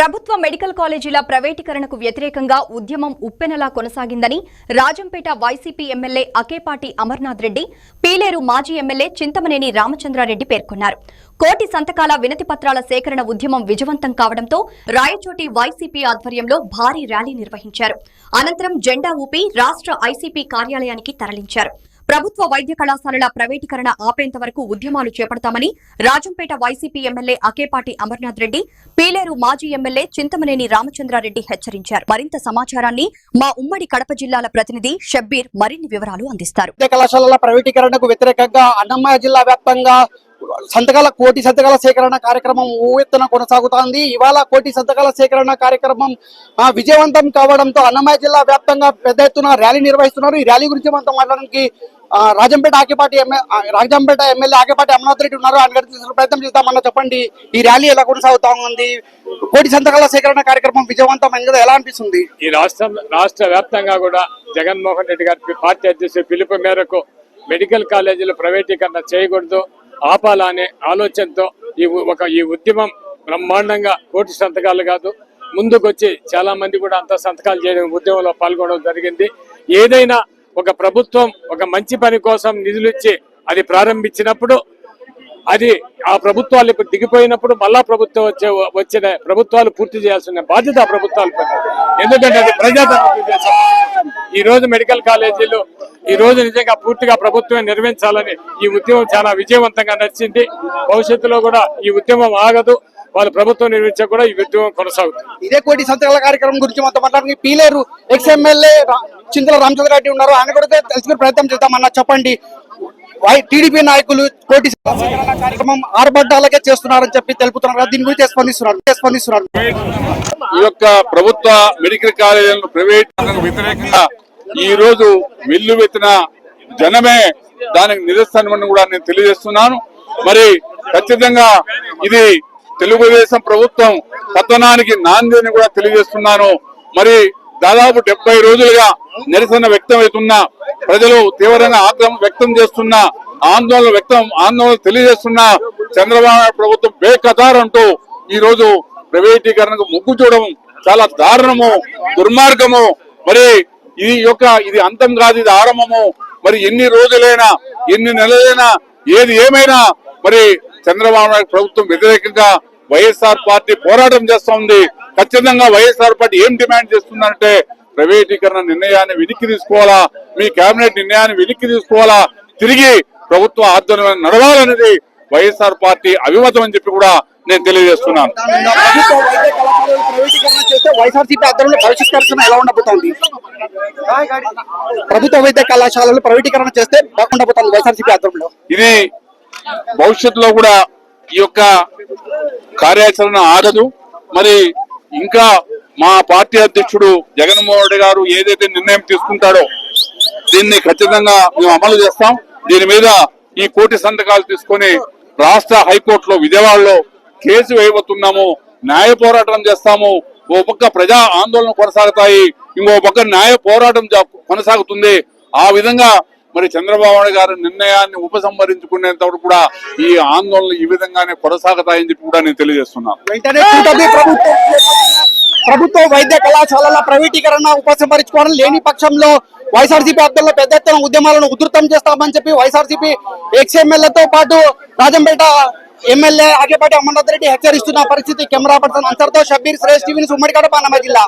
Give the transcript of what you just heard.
ప్రభుత్వ మెడికల్ కాలేజీల ప్రైవేటీకరణకు వ్యతిరేకంగా ఉద్యమం ఉప్పెనలా కొనసాగిందని రాజంపేట వైసీపీ ఎమ్మెల్యే అకేపాటి అమర్నాథ్ రెడ్డి, పీలేరు మాజీ ఎమ్మెల్యే చింతమనేని రామచంద్రారెడ్డి పేర్కొన్నారు. కోటి సంతకాల వినతి పత్రాల సేకరణ ఉద్యమం విజయవంతం కావడంతో రాయచోటి వైసీపీ ఆధ్వర్యంలో భారీ ర్యాలీ నిర్వహించారు. అనంతరం జెండా ఊపి రాష్ట్ర ఐసీపీ కార్యాలయానికి తరలించారు. ప్రభుత్వ వైద్య కళాశాలల ప్రైవేటీకరణ ఆపేంత వరకు ఉద్యమాలు చేపడతామని రాజంపేట వైసీపీ ఎమ్మెల్యే అకేపాటి అమర్నాథ్ రెడ్డి, పీలేరు మాజీ ఎమ్మెల్యే చింతమనేని రామచంద్రారెడ్డి హెచ్చరించారు. మరింత సమాచారాన్ని మా ఉమ్మడి కడప జిల్లాల ప్రతినిధి షబ్బీర్ మరిన్ని వివరాలు అందిస్తారు. కళాశాలల ప్రైవేటీకరణకు వ్యతిరేకంగా అన్నమయ్య జిల్లా వ్యాప్తంగా కోటి సంతకాల సేకరణ కార్యక్రమం ఊవెత్తున కొనసాగుతోంది. ఇవాళ కోటి సంతకాల సేకరణ కార్యక్రమం విజయవంతం కావడంతో అన్నమయ్య జిల్లా వ్యాప్తంగా పెద్ద ఎత్తున ర్యాలీ నిర్వహిస్తున్నారు. ఈ ర్యాలీ గురించి మనతో మాట్లాడడానికి రాజంపేట ఎమ్మెల్యే ఆకేపాటి అమర్నాథ్ రెడ్డి ఉన్నారు. ఆయన ప్రయత్నం చేద్దామన్నా. చెప్పండి, ఈ ర్యాలీ ఎలా కొనసాగుతా ఉంది? కోటి సంతకాల సేకరణ కార్యక్రమం విజయవంతం కదా, ఎలా అనిపిస్తుంది? ఈ రాష్ట్ర వ్యాప్తంగా కూడా జగన్మోహన్ రెడ్డి గారి పార్టీ అధ్యక్షుడు పిలుపు మేరకు మెడికల్ కాలేజీలు ప్రైవేటీకరణ చేయకూడదు, ఆపాలనే ఆలోచనతో ఈ ఉద్యమం బ్రహ్మాండంగా కోటి సంతకాలు కాదు, ముందుకొచ్చి చాలా మంది కూడా అంత సంతకాలు చేయడం ఉద్యమంలో పాల్గొనడం జరిగింది. ఏదైనా ఒక ప్రభుత్వం ఒక మంచి పని కోసం నిధులు ఇచ్చి అది ప్రారంభించినప్పుడు, అది ఆ ప్రభుత్వాలు ఇప్పుడు దిగిపోయినప్పుడు మళ్ళా ప్రభుత్వం వచ్చిన ప్రభుత్వాలు పూర్తి చేయాల్సిన బాధ్యత ఆ ప్రభుత్వాలు. ఎందుకంటే అది ప్రజాధనం దేశం. ఈ రోజు మెడికల్ కాలేజీలు ఈ రోజు నిజంగా పూర్తిగా ప్రభుత్వమే నిర్వహించాలని ఈ ఉద్యమం చాలా విజయవంతంగా నడిచింది. భవిష్యత్తులో కూడా ఈ ఉద్యమం ఆగదు, వాళ్ళు ప్రభుత్వం నిర్మించా కూడా ఈ ఉద్యమం కొనసాగుతుంది. ఇదే కోటి సంతకాల కార్యక్రమం గురించి మొత్తం మాట్లాడి పీలేరు ఎక్స్ ఎమ్మెల్యే చింతల రామచంద్రారెడ్డి ఉన్నారు. ఆయన కూడా తెలుసుకునే ప్రయత్నం చేద్దామన్నా. చెప్పండి, టీడీపీ నాయకులు కోటి సంతకాల కార్యక్రమం ఆర్భట్టాలకే చేస్తున్నారని చెప్పి తెలుపుతున్నారు. దీని గురించి స్పందిస్తున్నారు. ఈ యొక్క ప్రభుత్వ మెడికల్ కాలేజీలను ప్రైవేట్ వ్యతిరేకంగా ఈ రోజు వెల్లువెత్తిన జనమే దానికి నిరసనమని కూడా నేను తెలియజేస్తున్నాను. మరి ఖచ్చితంగా ఇది తెలుగుదేశం ప్రభుత్వం పతనానికి నాంది అని కూడా తెలియజేస్తున్నాను. మరి దాదాపు 70 రోజులుగా నిరసన వ్యక్తమవుతున్న ప్రజలు తీవ్రంగా ఆగ్రహం వ్యక్తం చేస్తున్న ఆందోళన తెలియజేస్తున్న చంద్రబాబు ప్రభుత్వం బేఖతారంటూ ఈ రోజు ప్రైవేటీకరణకు మొగ్గు చూడడం చాలా దారుణము, దుర్మార్గము. మరి ఇది అంతం కాదు, ఇది ఆరంభము. మరి ఎన్ని రోజులైనా ఎన్ని నెలలైనా ఏది ఏమైనా మరి చంద్రబాబు నాయుడు ప్రభుత్వం వ్యతిరేకంగా వైఎస్ఆర్ పార్టీ పోరాటం చేస్తోంది. ఖచ్చితంగా వైఎస్ఆర్ పార్టీ ఏం డిమాండ్ చేస్తుందంటే ప్రైవేటీకరణ నిర్ణయాన్ని వెనక్కి తీసుకోవాలా, మీ కేబినెట్ నిర్ణయాన్ని వెనక్కి తీసుకోవాలా, తిరిగి ప్రభుత్వ ఆధ్వర్యంలో నడవాలనేది వైఎస్ఆర్ పార్టీ అభిమతం అని చెప్పి కూడా నేను తెలియజేస్తున్నాను. ప్రభుత్వ వైద్య కళాశాలలు ప్రైవేటీకరణ చేస్తే బాగుండబోతుంది వైఎస్ఆర్సీపీ ఆధ్వర్యంలో. ఇది భవిష్యత్తులో కూడా ఈ యొక్క కార్యాచరణ ఆగదు. మరి ఇంకా మా పార్టీ అధ్యక్షుడు జగన్మోహన్ రెడ్డి గారు ఏదైతే నిర్ణయం తీసుకుంటాడో దీన్ని ఖచ్చితంగా మేము అమలు చేస్తాం. దీని మీద ఈ కోటి సంతకాలు తీసుకొని రాష్ట్ర హైకోర్టులో విజయవాడలో కేసు వేయబోతున్నాము. న్యాయ పోరాటం చేస్తాము. ఓ పక్క ప్రజా ఆందోళన కొనసాగుతాయి, ఇంకో పక్క న్యాయ పోరాటం కొనసాగుతుంది. ఆ విధంగా మరి చంద్రబాబు నాయుడు గారి నిర్ణయాన్ని ఉపసంహరించుకునేంత వరకు కూడా ఈ ఆందోళనలు ఈ విధంగానే కొనసాగుతాయని చెప్పి కూడా నేను తెలియజేస్తున్నాను. ప్రభుత్వ వైద్య కళాశాలల ప్రైవేటీకరణ ఉపసంహరించుకోవడం లేని పక్షంలో వైఎస్ఆర్సీపీ ఆధ్వర్యంలో పెద్ద ఎత్తున ఉద్యమాలను ఉధృతం చేస్తామని చెప్పి వైఎస్ఆర్సీపీ ఎక్స్ ఎమ్మెల్యేతో పాటు రాజంపేట ఎమ్మెల్యే ఆకేపాటి అమర్నాథ్ రెడ్డి హెచ్చరిస్తున్న పరిస్థితి. కెమెరా పర్సన్ అన్సర్తో షబ్బీర్, శ్రేష్ టీవీ న్యూస్, ఉమ్మడి కడప, అన్నమయ్య జిల్లా.